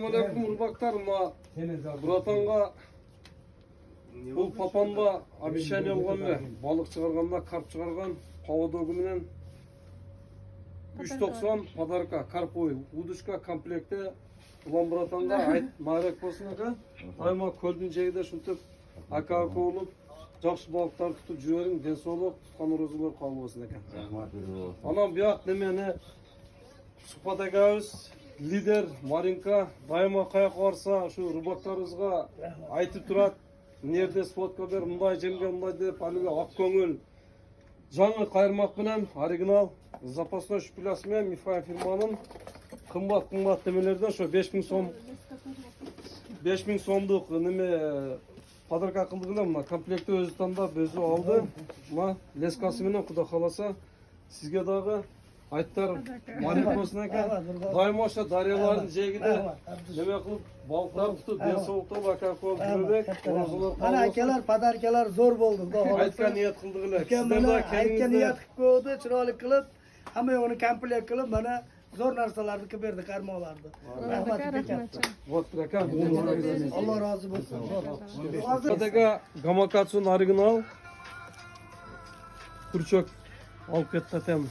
Assalamualaikum urbaklar ma Buratanга бұл папамба обещание болған бе балық шығарғанда карп шығарған поводогы менен 390 подарка карповый удочка комплекте улан Буратанга айт маарек болсын ака айма көлдүн жайында шынтып ака болуп жакшы балыктар тутуп жибериң ден соолук туткан орозулар кабыл болсун ака анан буяк немени сухбат агабыз лидер Маринка дайыма каяка барса ушу рыбактарыбызга айтып турат нерде сфотка бер мындай жемге мындай деп алиги ак көңүл жаңы кайырмак менен оригинал запасной шпилясы менен Мифай фирманын кымбат немелерден ошо 5000 сом 5000 сомдук неме подарка кылдык эле мына комплектти өзү тандап өзү алды мына лескасы менен кудай кааласа сизге дагы айттар марек болсын ака дайыма ошо дарыялардын жээгиде неме кылып балыктар тутуп ден соолуктуу ака болуп жүрбөйт орозолор Ana akalar padarkalar zo'r bo'ldi. aytgan niyat kıldık эле сиздер да Aytgan niyat qilib qo'ydi, chiroyli qilib, hamma yo'g'ini komplekt qilib, mana zo'r narsalarni qilib berdi, qarmoqlarni. Rahmat aka. вот ака Alloh rozi bo'lsin. Hozir aka гамакацун оригинал күрчөк алып кетти атам.